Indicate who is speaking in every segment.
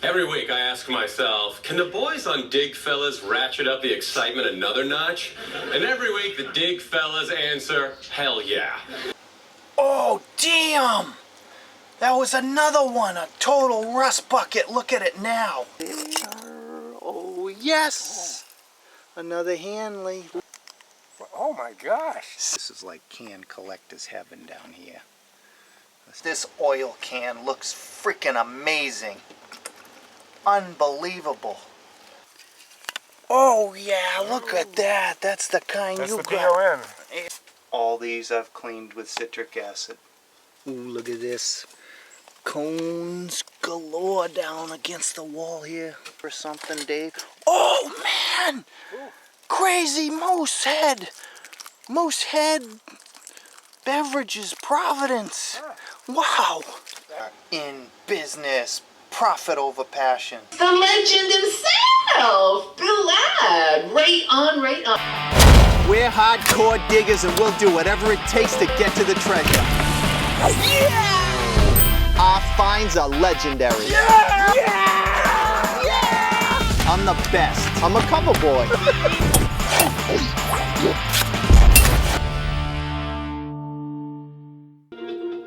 Speaker 1: Every week I ask myself, can the boys on DigFellas ratchet up the excitement another notch? And every week the DigFellas answer, hell yeah.
Speaker 2: Oh, damn! That was another one, a total rust bucket. Look at it now. Oh, yes! Another Hanley.
Speaker 3: Oh my gosh.
Speaker 2: This is like can collector's heaven down here. This oil can looks freaking amazing. Unbelievable. Oh yeah, look at that. That's the kind
Speaker 3: That's
Speaker 2: you
Speaker 3: the
Speaker 2: got.
Speaker 3: PON.
Speaker 2: All these I've cleaned with citric acid. Ooh, look at this. Cones galore down against the wall here. Or something, Dave. Oh man!
Speaker 3: Ooh.
Speaker 2: Crazy moose head. Moose head beverages, Providence. Wow. In business, profit over passion.
Speaker 4: The legend himself, Bill Ladd. Right on, right on.
Speaker 2: We're hardcore diggers and we'll do whatever it takes to get to the treasure. Yeah! Our finds are legendary. Yeah! Yeah! Yeah! I'm the best. I'm a cover boy.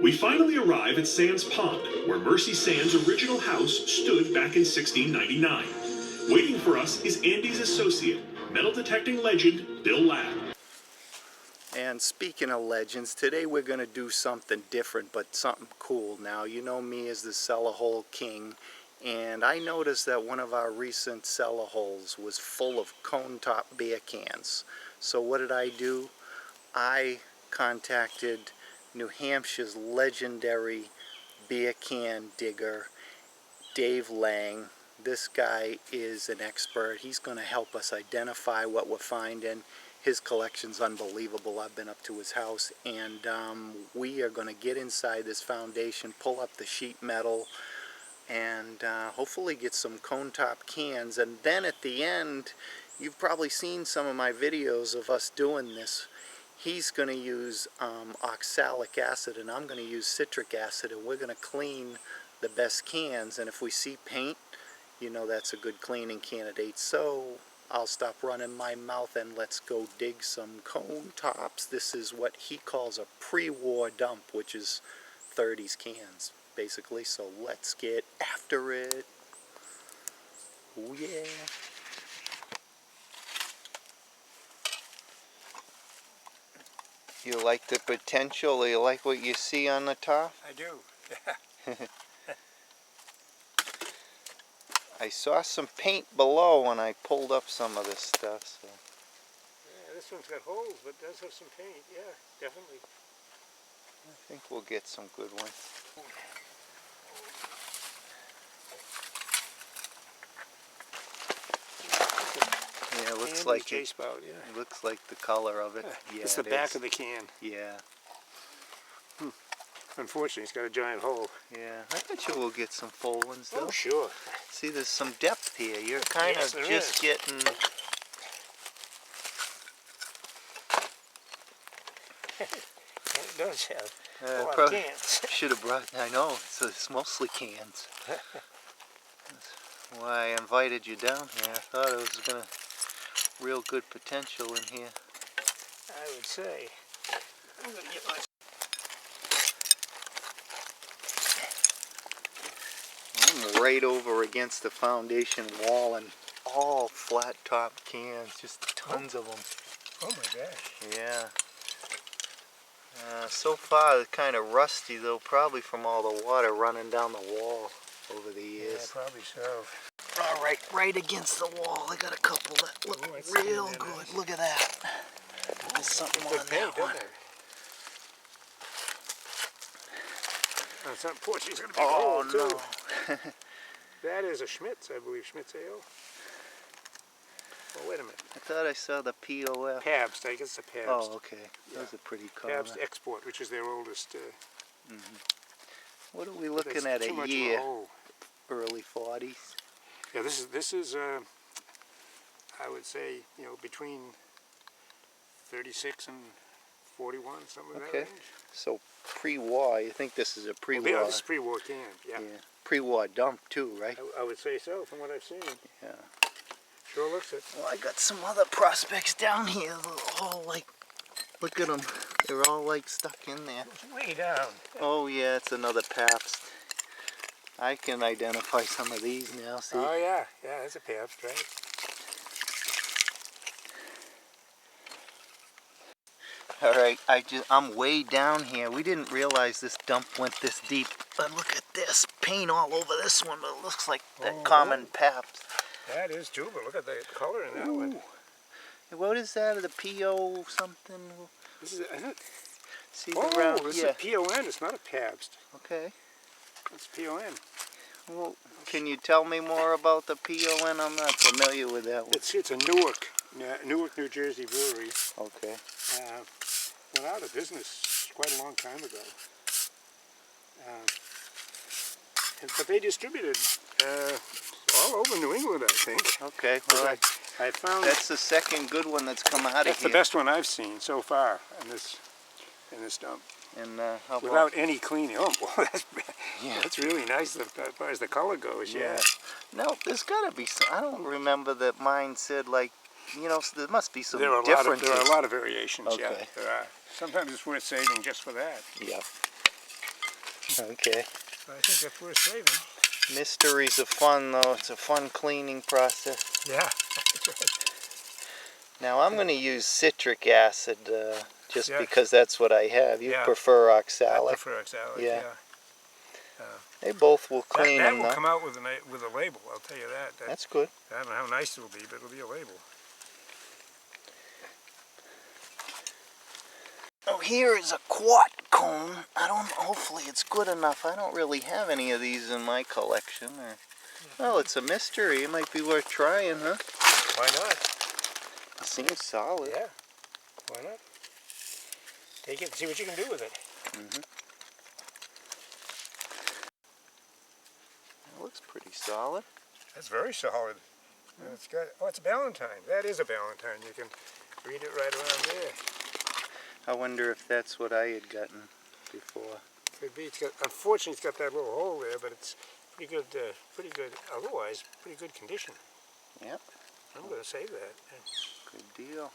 Speaker 5: We finally arrive at Sands Pond, where Mercy Sands' original house stood back in 1699. Waiting for us is Andy's associate, metal detecting legend Bill Ladd.
Speaker 2: And speaking of legends, today we're going to do something different, but something cool. Now, you know me as the cellar hole king, and I noticed that one of our recent cellar holes was full of cone top beer cans. So what did I do? I contacted New Hampshire's legendary beer can digger, Dave Lang. This guy is an expert. He's going to help us identify what we're finding. His collection's unbelievable. I've been up to his house, and we are going to get inside this foundation, pull up the sheet metal, and hopefully get some cone top cans. And then at the end, you've probably seen some of my videos of us doing this. He's going to use oxalic acid and I'm going to use citric acid, and we're going to clean the best cans. And if we see paint, you know that's a good cleaning candidate. So I'll stop running my mouth and let's go dig some cone tops. This is what he calls a pre-war dump, which is 30s cans basically. So let's get after it. Oh yeah. You like the potential? You like what you see on the top?
Speaker 3: I do.
Speaker 2: I saw some paint below when I pulled up some of this stuff. So.
Speaker 3: Yeah, this one's got holes, but it does have some paint. Yeah, definitely.
Speaker 2: I think we'll get some good ones. Yeah, it looks like
Speaker 3: J-spout, yeah.
Speaker 2: It looks like the color of it. Yeah,
Speaker 3: it's the back of the can.
Speaker 2: Yeah.
Speaker 3: Unfortunately, it's got a giant hole.
Speaker 2: Yeah, I bet you we'll get some full ones though.
Speaker 3: Oh, sure.
Speaker 2: See, there's some depth here. You're kind of just getting...
Speaker 3: It does have a lot of
Speaker 2: probably
Speaker 3: cans.
Speaker 2: Should have brought... I know, it's mostly cans. That's why I invited you down here. I thought it was going to... real good potential in here.
Speaker 3: I would say. I'm going to get my...
Speaker 2: I'm right over against the foundation wall and all flat top cans, just tons of them.
Speaker 3: Oh my gosh.
Speaker 2: Yeah. So far they're kind of rusty though, probably from all the water running down the wall over the years.
Speaker 3: Yeah, probably so.
Speaker 2: All right against the wall. I got a couple that look real good. Nice. Look at that. There's something on that one.
Speaker 3: It's unfortunately it's going to be cold too. That is a Schmitz, I believe. Schmitz Ale. Well, wait a minute.
Speaker 2: I thought I saw the POF.
Speaker 3: Pabst, I guess the Pabst.
Speaker 2: Oh, okay. Yeah. Those are pretty color.
Speaker 3: Pabst Export, which is their oldest.
Speaker 2: What are we looking at a year? Early 40s.
Speaker 3: Yeah, this is I would say, you know, between 36 and 41, something like that range.
Speaker 2: So pre-war, you think this is a pre-war?
Speaker 3: Yeah, this is pre-war can, yeah.
Speaker 2: pre-war dump too, right?
Speaker 3: I would say so, from what I've seen.
Speaker 2: Yeah.
Speaker 3: Sure looks it.
Speaker 2: Well, I got some other prospects down here. They're all like, look at them. They're all like stuck in there.
Speaker 3: It's way down.
Speaker 2: Oh yeah, it's another Pabst. I can identify some of these now, see?
Speaker 3: Oh yeah, yeah, that's a Pabst, right?
Speaker 2: Alright, I'm way down here. We didn't realize this dump went this deep. But look at this, paint all over this one, but it looks like that
Speaker 3: Oh,
Speaker 2: common Pabst.
Speaker 3: That is too, but look at the color in that one.
Speaker 2: Ooh. What is that, the PO something?
Speaker 3: This is, isn't it?
Speaker 2: See
Speaker 3: Oh,
Speaker 2: the round,
Speaker 3: this
Speaker 2: yeah.
Speaker 3: is a PON, it's not a Pabst.
Speaker 2: Okay.
Speaker 3: It's PON.
Speaker 2: Well, can you tell me more about the PON? I'm not familiar with that one.
Speaker 3: It's a Newark, New Jersey brewery.
Speaker 2: Okay.
Speaker 3: Went out of business quite a long time ago. But they distributed all over New England, I think.
Speaker 2: Okay, well,
Speaker 3: I found
Speaker 2: that's the second good one that's come out of
Speaker 3: that's
Speaker 2: here.
Speaker 3: the best one I've seen so far in this dump.
Speaker 2: And how about,
Speaker 3: Without any cleaning. Oh, boy,
Speaker 2: yeah.
Speaker 3: that's really nice as far as the color goes. Yeah.
Speaker 2: No, there's got to be some. I don't remember that mine said like, you know, there must be some
Speaker 3: There are
Speaker 2: differences.
Speaker 3: a lot of variations.
Speaker 2: Okay.
Speaker 3: Yeah, there are. Sometimes it's worth saving just for that.
Speaker 2: Yep. Okay.
Speaker 3: So I think that's worth saving.
Speaker 2: Mysteries are fun though. It's a fun cleaning process.
Speaker 3: Yeah.
Speaker 2: Now I'm going to use citric acid just
Speaker 3: Yeah.
Speaker 2: because that's what I have. You
Speaker 3: Yeah.
Speaker 2: prefer
Speaker 3: I
Speaker 2: oxalic.
Speaker 3: prefer oxalic.
Speaker 2: Yeah.
Speaker 3: Yeah.
Speaker 2: They both will clean
Speaker 3: that
Speaker 2: them
Speaker 3: will
Speaker 2: though.
Speaker 3: come out with a label. I'll tell you that.
Speaker 2: That's good.
Speaker 3: I don't know how nice it will be, but it'll be a label.
Speaker 2: Oh, here is a quart cone. I don't. Hopefully, it's good enough. I don't really have any of these in my collection. Or, well, it's a mystery. It might be worth trying, huh?
Speaker 3: Why not?
Speaker 2: It seems solid.
Speaker 3: Yeah. Why not? Take it and see what you can do with it.
Speaker 2: It looks pretty solid.
Speaker 3: That's very solid. It's got. Oh, it's a Valentine. That is a Valentine. You can read it right around there.
Speaker 2: I wonder if that's what I had gotten before.
Speaker 3: Could be. It's got. Unfortunately, it's got that little hole there, but it's pretty good. Pretty good. Otherwise, pretty good condition.
Speaker 2: Yep.
Speaker 3: I'm going to save that.
Speaker 2: Good deal.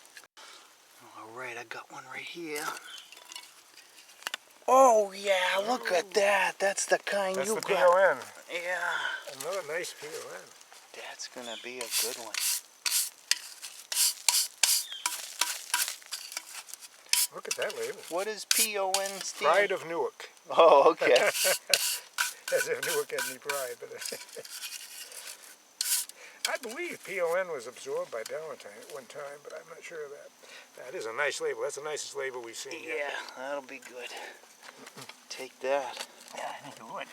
Speaker 2: All right, I got one right here. Oh yeah, look at that. That's the kind
Speaker 3: That's
Speaker 2: you
Speaker 3: the
Speaker 2: got.
Speaker 3: PON.
Speaker 2: Yeah.
Speaker 3: Another nice PON.
Speaker 2: That's gonna be a good one.
Speaker 3: Look at that label.
Speaker 2: What is PON stand?
Speaker 3: Pride of Newark.
Speaker 2: Oh, okay.
Speaker 3: As if Newark had any pride, but I believe PON was absorbed by Valentine at one time, but I'm not sure of that. That is a nice label. That's the nicest label we've seen yet.
Speaker 2: Yeah, that'll be good. Take that.
Speaker 3: Yeah, I think it would.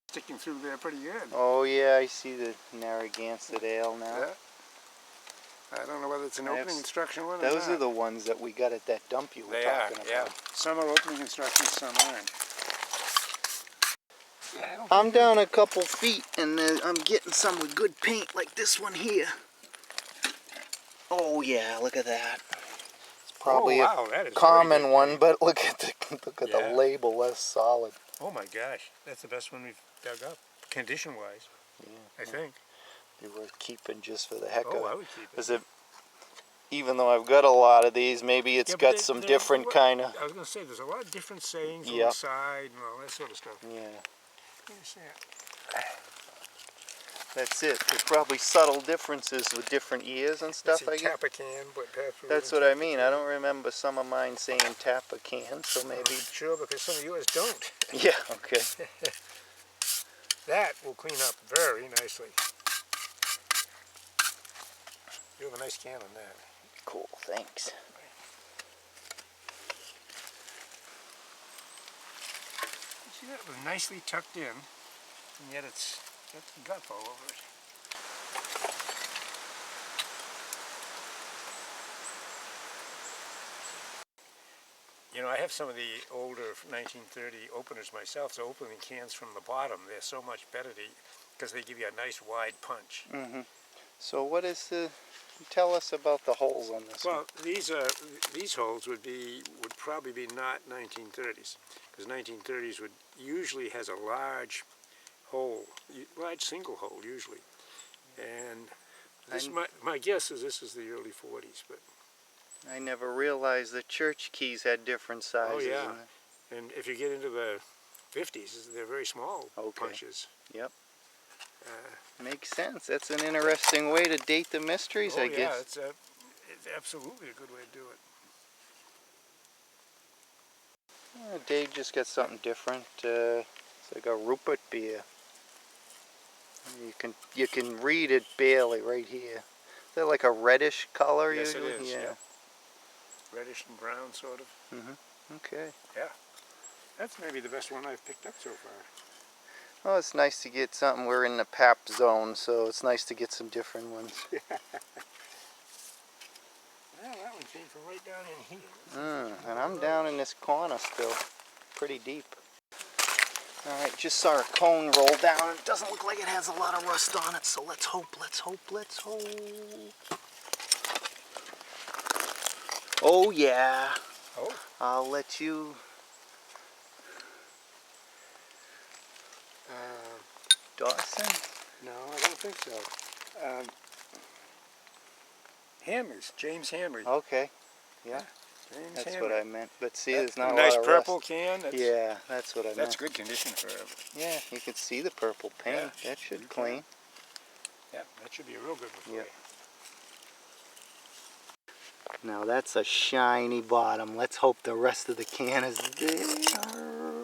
Speaker 3: Sticking through there pretty good.
Speaker 2: Oh yeah, I see the Narragansett ale now.
Speaker 3: Yeah. I don't know whether it's an
Speaker 2: I have
Speaker 3: opening instruction one or
Speaker 2: Those
Speaker 3: not.
Speaker 2: are the ones that we got at that dump you were
Speaker 3: They are,
Speaker 2: talking about.
Speaker 3: yeah. Some are opening instructions, some aren't. Yeah,
Speaker 2: I'm down a couple feet and I'm getting some with good paint like this one here. Oh yeah, look at that. It's probably
Speaker 3: wow, that is
Speaker 2: a common
Speaker 3: very good.
Speaker 2: one, but look at the
Speaker 3: Yeah.
Speaker 2: label, that's solid.
Speaker 3: Oh my gosh, that's the best one we've dug up, condition-wise,
Speaker 2: Yeah,
Speaker 3: I think.
Speaker 2: be worth keeping just for the heck of
Speaker 3: Oh,
Speaker 2: it.
Speaker 3: I would keep it.
Speaker 2: 'Cause even though I've got a lot of these, maybe it's
Speaker 3: Yeah, but
Speaker 2: got
Speaker 3: they-
Speaker 2: some
Speaker 3: they-
Speaker 2: different kind of.
Speaker 3: I was going to say, there's a lot of different sayings on
Speaker 2: Yep.
Speaker 3: the side and all that sort of stuff.
Speaker 2: Yeah,
Speaker 3: Let me see it.
Speaker 2: that's it. There's probably subtle differences with different years and stuff, I
Speaker 3: Let's see,
Speaker 2: guess.
Speaker 3: Tapacan, but perhaps we
Speaker 2: That's
Speaker 3: wouldn't
Speaker 2: what I mean. I don't remember some of mine saying Tapacan, so maybe.
Speaker 3: Sure, because some of yours don't.
Speaker 2: Yeah, okay.
Speaker 3: That will clean up very nicely. You have a nice can on that.
Speaker 2: Cool, thanks.
Speaker 3: See, that was nicely tucked in, and yet it's got guff all over it. You know, I have some of the older 1930 openers myself, so opening cans from the bottom, they're so much better because they give you a nice wide punch.
Speaker 2: So what is the? Tell us about the holes on this one.
Speaker 3: Well, these holes would probably be not 1930s, because 1930s usually has a large hole, large single hole usually. And this, my guess is this is the early 40s, but
Speaker 2: I never realized the church keys had different sizes.
Speaker 3: oh yeah, and if you get into the 50s, they're very small punches.
Speaker 2: Yep. Makes sense. That's an interesting way to date the mysteries, I guess.
Speaker 3: It's absolutely a good way to do it.
Speaker 2: Dave just got something different. It's like a Rupert beer. You can read it barely right here. Is that like a reddish color usually?
Speaker 3: Yes, it is.
Speaker 2: Yeah.
Speaker 3: Reddish and brown, sort of.
Speaker 2: Okay.
Speaker 3: Yeah. That's maybe the best one I've picked up so far.
Speaker 2: Well, it's nice to get something. We're in the PAP zone, so it's nice to get some different ones.
Speaker 3: Well, that one came from right down in here.
Speaker 2: And I'm down in this corner still, pretty deep. Alright, just saw a cone roll down. It doesn't look like it has a lot of rust on it, so let's hope, let's hope, let's hope. Oh yeah.
Speaker 3: Oh.
Speaker 2: I'll let you. Dawson?
Speaker 3: No, I don't think so. Hammers, James Hammers.
Speaker 2: Okay. Yeah.
Speaker 3: James
Speaker 2: That's
Speaker 3: Hammer.
Speaker 2: what I meant. But see,
Speaker 3: That's
Speaker 2: there's not
Speaker 3: a
Speaker 2: a
Speaker 3: nice
Speaker 2: lot of
Speaker 3: purple
Speaker 2: rust.
Speaker 3: can.
Speaker 2: Yeah, that's what I meant.
Speaker 3: That's good condition for
Speaker 2: Yeah, you can see the purple paint.
Speaker 3: Yeah,
Speaker 2: That should
Speaker 3: you
Speaker 2: clean.
Speaker 3: Yeah, that should be a real good one for
Speaker 2: Yep.
Speaker 3: you.
Speaker 2: Now that's a shiny bottom. Let's hope the rest of the can is there.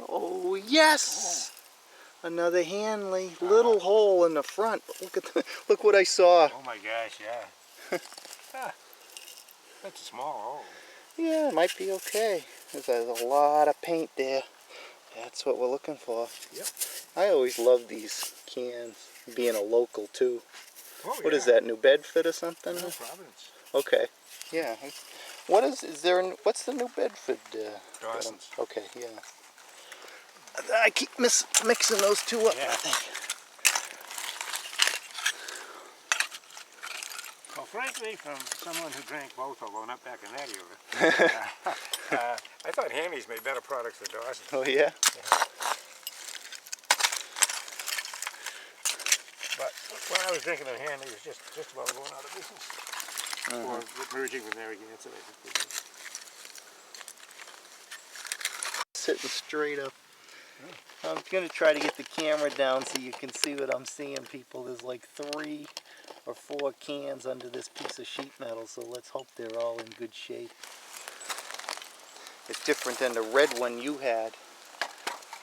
Speaker 2: Oh yes! Another Hanley. Little hole in the front. Look what I saw.
Speaker 3: Oh my gosh, yeah. That's a small hole.
Speaker 2: Yeah, it might be okay. There's a lot of paint there. That's what we're looking for.
Speaker 3: Yep.
Speaker 2: I always love these cans, being a local too.
Speaker 3: Oh,
Speaker 2: What is that, New Bedford or something?
Speaker 3: No, Providence.
Speaker 2: Okay. Yeah. Is there, what's the New Bedford?
Speaker 3: Dawson's.
Speaker 2: Okay, yeah. I keep mixing those two up,
Speaker 3: Yeah.
Speaker 2: I think.
Speaker 3: Well, frankly, from someone who drank both, although not back in that era, I thought Hammy's made better products than Dawson.
Speaker 2: Oh, yeah?
Speaker 3: But when I was drinking them, Hammy was just about going out of business. Or merging with Narragansett, I think they did.
Speaker 2: Sitting straight up. I'm going to try to get the camera down so you can see what I'm seeing, people. There's like 3 or 4 cans under this piece of sheet metal, so let's hope they're all in good shape. It's different than the red one you had.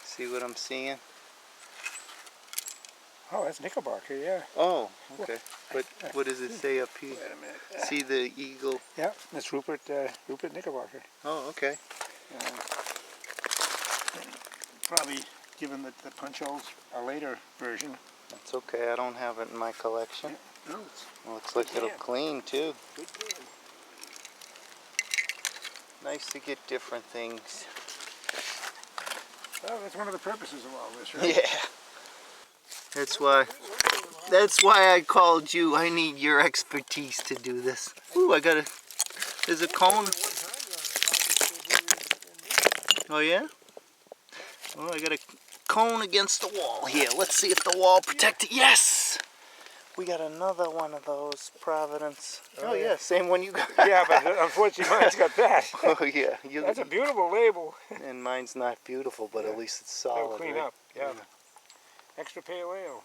Speaker 2: See what I'm seeing?
Speaker 3: Oh, that's Knickerbocker, yeah.
Speaker 2: Oh, okay. But what does it say up here?
Speaker 3: Wait a minute.
Speaker 2: See the eagle?
Speaker 3: Yeah, that's Rupert Knickerbocker.
Speaker 2: Oh, okay.
Speaker 3: Probably, given that the punch hole's a later version.
Speaker 2: That's okay. I don't have it in my collection.
Speaker 3: No, it's
Speaker 2: Looks like it'll
Speaker 3: can.
Speaker 2: clean too.
Speaker 3: good can.
Speaker 2: Nice to get different things.
Speaker 3: Well, that's one of the purposes of all this, right?
Speaker 2: Yeah. That's why I called you. I need your expertise to do this. Ooh, there's a cone. Oh yeah? Well, I got a cone against the wall here. Let's see if the wall protects it. Yes! We got another one of those, Providence. Oh yeah, same one you got.
Speaker 3: Yeah, but unfortunately mine's got that.
Speaker 2: Oh yeah.
Speaker 3: That's a beautiful label.
Speaker 2: And mine's not beautiful, but at least it's solid.
Speaker 3: It'll clean
Speaker 2: right?
Speaker 3: up, yeah. Extra pale ale.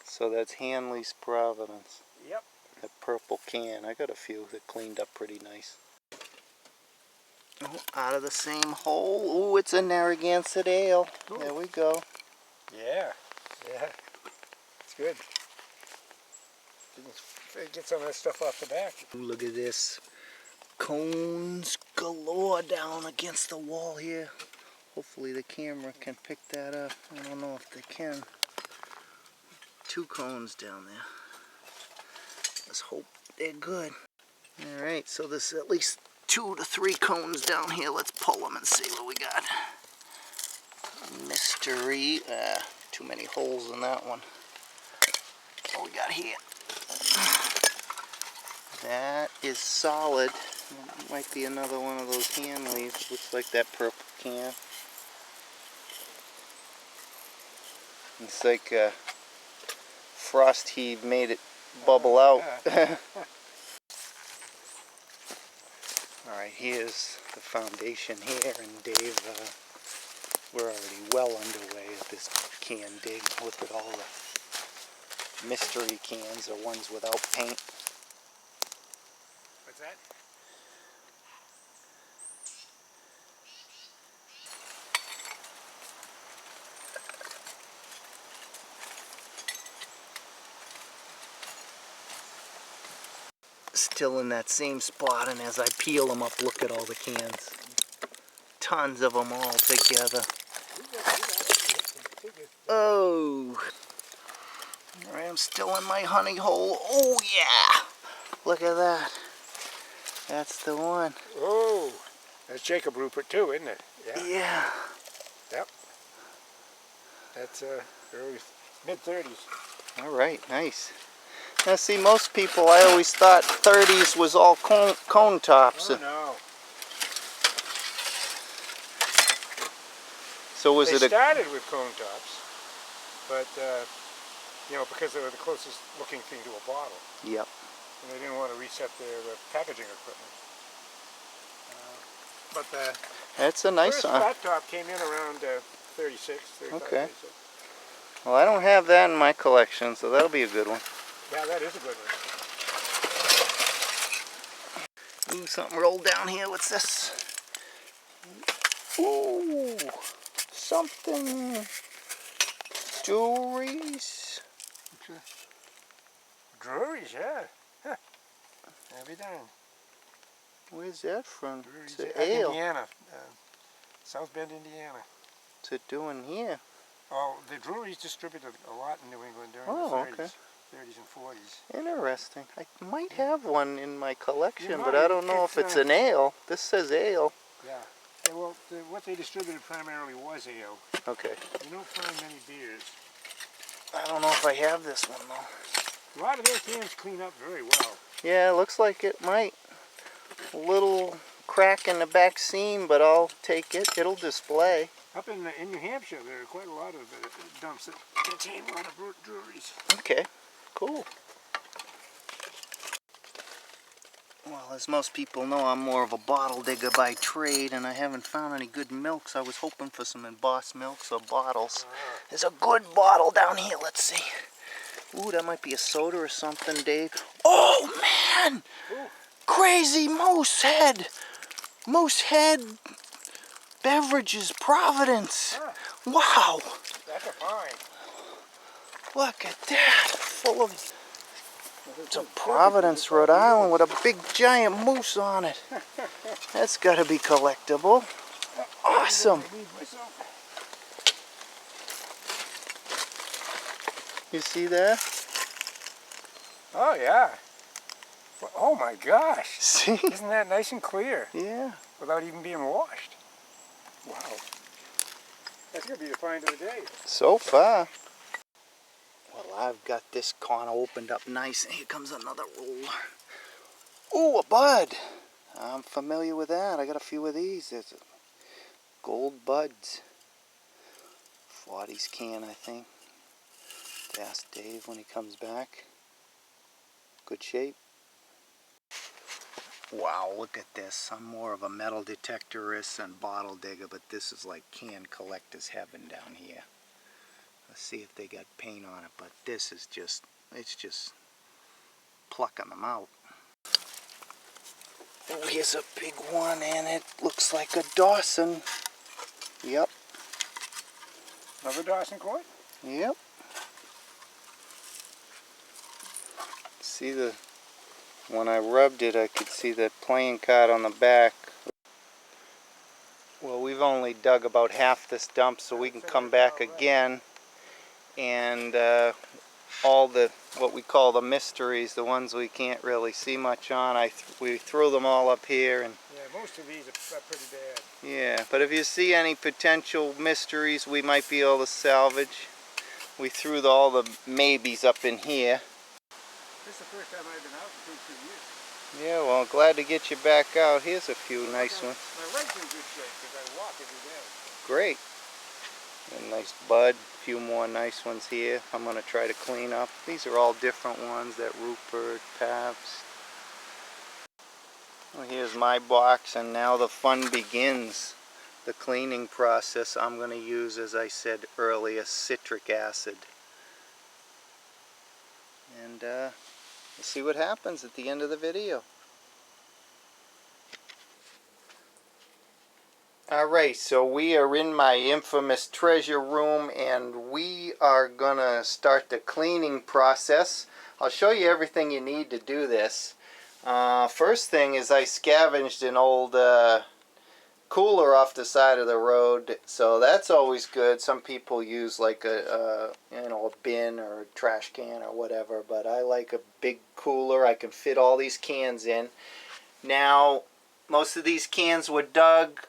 Speaker 2: So that's Hanley's Providence.
Speaker 3: Yep.
Speaker 2: That purple can. I got a few that cleaned up pretty nice. Oh, out of the same hole. Ooh, it's a Narragansett ale.
Speaker 3: Ooh.
Speaker 2: There we go.
Speaker 3: Yeah. It's good. Didn't get some of that stuff off the back.
Speaker 2: Ooh, look at this. Cones galore down against the wall here. Hopefully the camera can pick that up. I don't know if they can. 2 cones down there. Let's hope they're good. Alright, so there's at least 2 to 3 cones down here. Let's pull them and see what we got. Mystery. Too many holes in that one. What we got here? That is solid. Might be another one of those Hanleys. Looks like that purple can. It's like frost heave made it bubble out. Alright, here's the foundation here, and Dave, we're already well underway at this can dig. Look at all the mystery cans, or ones without paint.
Speaker 3: What's that?
Speaker 2: Still in that same spot, and as I peel them up, look at all the cans. Tons of them all together. Oh! Alright, I'm still in my honey hole. Oh yeah! Look at that. That's the one.
Speaker 3: Oh, that's Jacob Rupert too, isn't it? Yeah.
Speaker 2: Yeah.
Speaker 3: Yep. That's early mid-30s.
Speaker 2: Alright, nice. Now see, most people, I always thought 30s was all cone tops.
Speaker 3: Oh no.
Speaker 2: So was
Speaker 3: They
Speaker 2: it a...
Speaker 3: started with cone tops, but you know, because they were the closest looking thing to a bottle,
Speaker 2: Yep.
Speaker 3: and they didn't want to reset their packaging equipment. But the
Speaker 2: That's a nice
Speaker 3: first
Speaker 2: one.
Speaker 3: flat top came in around 36, 35.
Speaker 2: Okay.
Speaker 3: 36.
Speaker 2: Well, I don't have that in my collection, so that'll be a good one.
Speaker 3: Yeah, that is a good one.
Speaker 2: Ooh, something rolled down here. What's this? Ooh, something. Jewelries.
Speaker 3: Drury's, yeah. Huh. I'll be darned.
Speaker 2: Where's that from?
Speaker 3: Drury's,
Speaker 2: It's an ale.
Speaker 3: Indiana, South Bend, Indiana.
Speaker 2: What's it doing here?
Speaker 3: Oh, the Drury's distributed a lot in New England during
Speaker 2: Oh,
Speaker 3: the 30s,
Speaker 2: okay.
Speaker 3: 30s and 40s.
Speaker 2: Interesting. I might have one in my collection,
Speaker 3: You
Speaker 2: but
Speaker 3: might.
Speaker 2: I don't know if
Speaker 3: It's,
Speaker 2: it's an ale. This says ale.
Speaker 3: Yeah. Well, what they distributed primarily was ale.
Speaker 2: Okay.
Speaker 3: You don't find many beers.
Speaker 2: I don't know if I have this one though.
Speaker 3: A lot of their cans clean up very well.
Speaker 2: Yeah, it looks like it might. A little crack in the back seam, but I'll take it. It'll display.
Speaker 3: Up in New Hampshire, there are quite a lot of dumps that contain a lot of breweries.
Speaker 2: Okay, cool. Well, as most people know, I'm more of a bottle digger by trade, and I haven't found any good milks. I was hoping for some embossed milks or bottles. There's a good bottle down here. Let's see. Ooh, that might be a soda or something, Dave. Oh, man!
Speaker 3: Ooh.
Speaker 2: Crazy Moose Head! Moose Head Beverages, Providence.
Speaker 3: Ah,
Speaker 2: Wow!
Speaker 3: that's a find.
Speaker 2: Look at that! Full of... It's a Providence, Rhode Island with a big giant moose on it. That's got to be collectible. Awesome. You see that?
Speaker 3: Oh, yeah. Well, oh, my gosh.
Speaker 2: See?
Speaker 3: Isn't that nice and clear
Speaker 2: Yeah.
Speaker 3: without even being washed? Wow. That's going to be the find of the day.
Speaker 2: So far. Well, I've got this corner opened up nice. Here comes another roller. Ooh, a bud. I'm familiar with that. I got a few of these. There's gold buds. 40s can, I think. Ask Dave when he comes back. Good shape. Wow, look at this. I'm more of a metal detectorist and bottle digger, but this is like can collector's heaven down here. Let's see if they got paint on it, but this is just, it's just plucking them out. Oh, here's a big one, and it looks like a Dawson. Yep.
Speaker 3: Another Dawson coin?
Speaker 2: Yep. See the, when I rubbed it, I could see the playing card on the back. Well, we've only dug about half this dump, so we can come back again. And all the, what we call the mysteries, the ones we can't really see much on, we threw them all up here. And
Speaker 3: Yeah, most of these are pretty bad.
Speaker 2: yeah, but if you see any potential mysteries we might be able to salvage, we threw all the maybes up in here.
Speaker 3: This is the first time I've been out in 2 years.
Speaker 2: Yeah, well, glad to get you back out. Here's a few nice ones.
Speaker 3: My leg's in good shape because I walk every day.
Speaker 2: Great. A nice bud, a few more nice ones here. I'm going to try to clean up. These are all different ones, that Rupert, Pabst. Well, here's my box, and now the fun begins. The cleaning process. I'm going to use, as I said earlier, citric acid. And we'll see what happens at the end of the video. Alright, so we are in my infamous treasure room, and we are gonna start the cleaning process. I'll show you everything you need to do this. First thing is I scavenged an old cooler off the side of the road, so that's always good. Some people use like a bin or a trash can or whatever, but I like a big cooler. I can fit all these cans in. Now, most of these cans were dug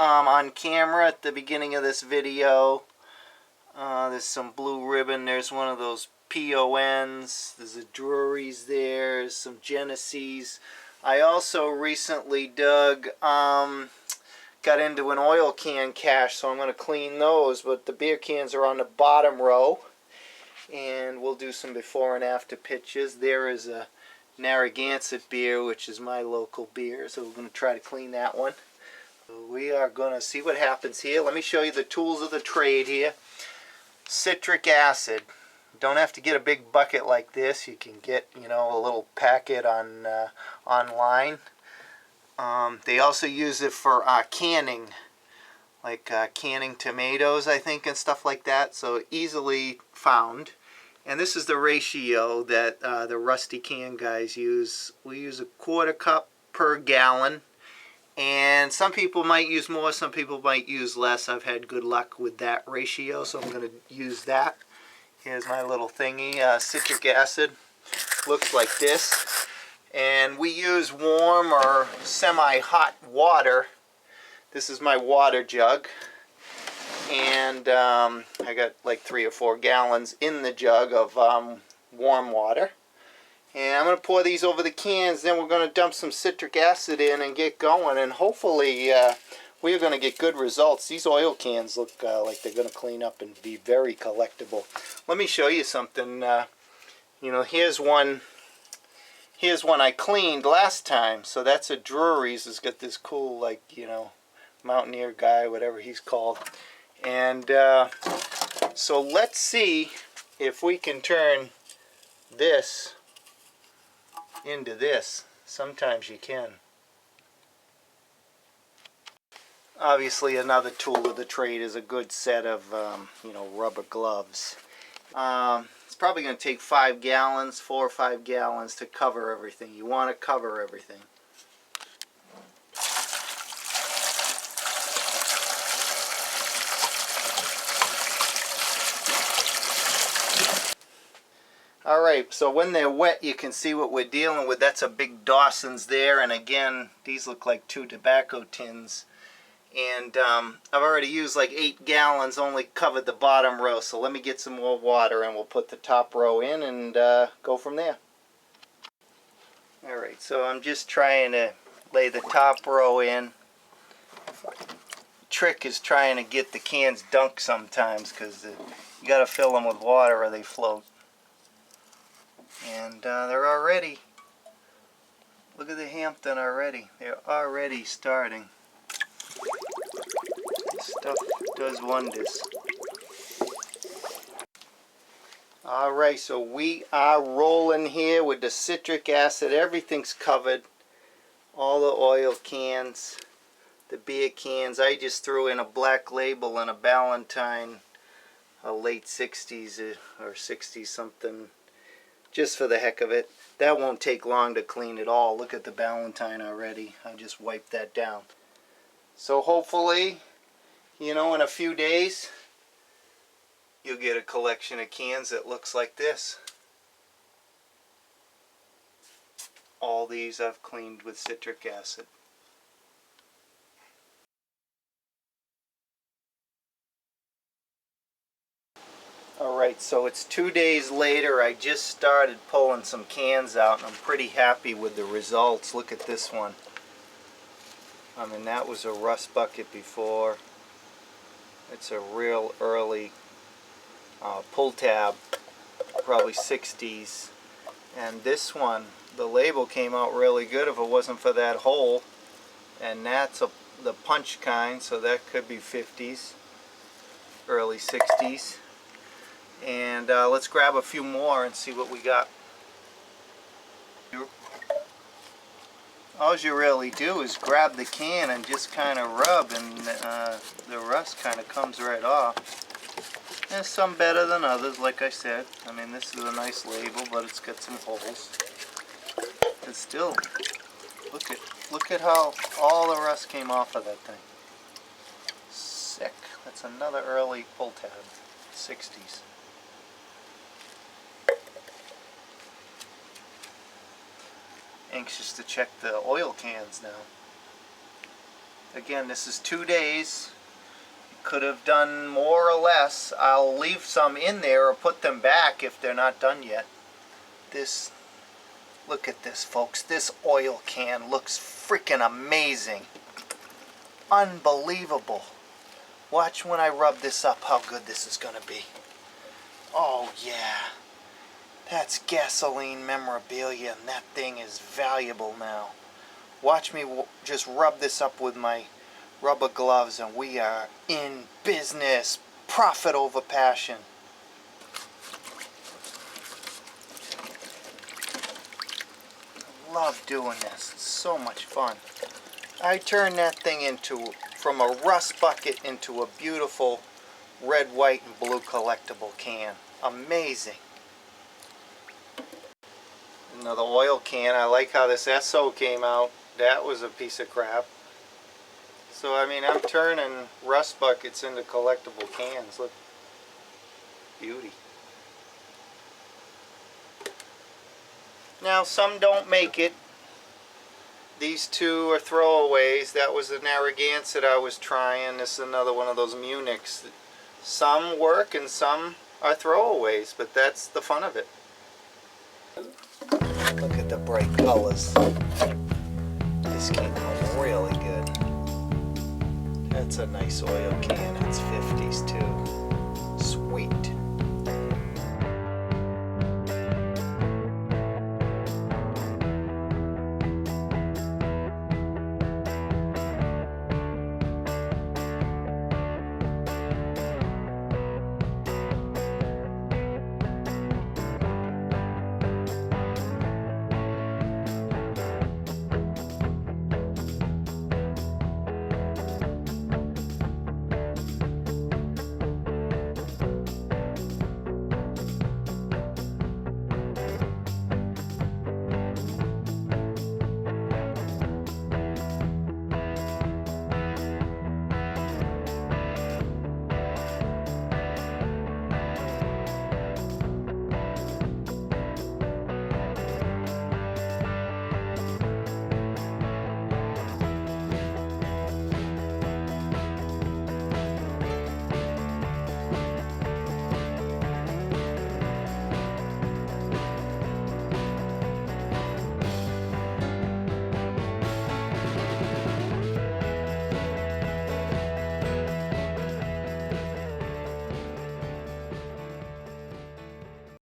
Speaker 2: on camera at the beginning of this video. There's some blue ribbon. There's one of those PONs. There's a Drury's there. There's some Genesees. I also recently dug, got into an oil can cache, so I'm going to clean those, but the beer cans are on the bottom row. And we'll do some before and after pictures. There is a Narragansett beer, which is my local beer, so we're going to try to clean that one. We are going to see what happens here. Let me show you the tools of the trade here. Citric acid. Don't have to get a big bucket like this. You can get, a little packet on online. They also use it for canning, like canning tomatoes, I think, and stuff like that. So easily found. And this is the ratio that the rusty can guys use. We use a 1/4 cup per gallon. And some people might use more, some people might use less. I've had good luck with that ratio, so I'm going to use that. Here's my little thingy. Citric acid looks like this. And we use warm or semi-hot water. This is my water jug. And I got like 3 or 4 gallons in the jug of warm water. And I'm going to pour these over the cans, then we're going to dump some citric acid in and get going, and hopefully we're going to get good results. These oil cans look like they're going to clean up and be very collectible. Let me show you something. Here's one I cleaned last time, so that's a Drury's. It's got this cool, mountaineer guy, whatever he's called. And so let's see if we can turn this into this. Sometimes you can. Obviously, another tool of the trade is a good set of rubber gloves. It's probably going to take 5 gallons, 4 or 5 gallons to cover everything. You want to cover everything. Alright, so when they're wet, you can see what we're dealing with. That's a big Dawson's there, and again, these look like 2 tobacco tins. And I've already used like 8 gallons, only covered the bottom row. So let me get some more water and we'll put the top row in and go from there. Alright, so I'm just trying to lay the top row in. The trick is trying to get the cans dunked sometimes, because you got to fill them with water or they float. And they're already, look at the Hampton already. They're already starting. This stuff does wonders. Alright, so we are rolling here with the citric acid. Everything's covered. All the oil cans, the beer cans. I just threw in a Black Label and a Ballantine, a late 60s or 60 something, just for the heck of it. That won't take long to clean it all. Look at the Ballantine already. I just wiped that down. So hopefully, in a few days, you'll get a collection of cans that looks like this. All these I've cleaned with citric acid. Alright, so it's 2 days later. I just started pulling some cans out and I'm pretty happy with the results. Look at this one. I mean, that was a rust bucket before. It's a real early pull tab, probably 60s. And this one, the label came out really good if it wasn't for that hole. And that's the punch kind, so that could be 50s, early 60s. And let's grab a few more and see what we got. All you really do is grab the can and just kind of rub, and the rust kind of comes right off. There's some better than others, like I said. I mean, this is a nice label, but it's got some holes. But still, look at how all the rust came off of that thing. Sick. That's another early pull tab, 60s. Anxious to check the oil cans now. Again, this is 2 days. Could have done more or less. I'll leave some in there or put them back if they're not done yet. This, look at this, folks. This oil can looks freaking amazing. Unbelievable. Watch when I rub this up how good this is going to be. Oh yeah. That's gasoline memorabilia, and that thing is valuable now. Watch me just rub this up with my rubber gloves, and we are in business. Profit over passion. I love doing this. It's so much fun. I turned that thing from a rust bucket into a beautiful red, white, and blue collectible can. Amazing. Another oil can. I like how this SO came out. That was a piece of crap. So I mean, I'm turning rust buckets into collectible cans. Look, beauty. Now some don't make it. These two are throwaways. That was the Narragansett I was trying. This is another one of those Munichs. Some work and some are throwaways, but that's the fun of it. Look at the bright colors. This came out really good. That's a nice oil can. It's 50s too.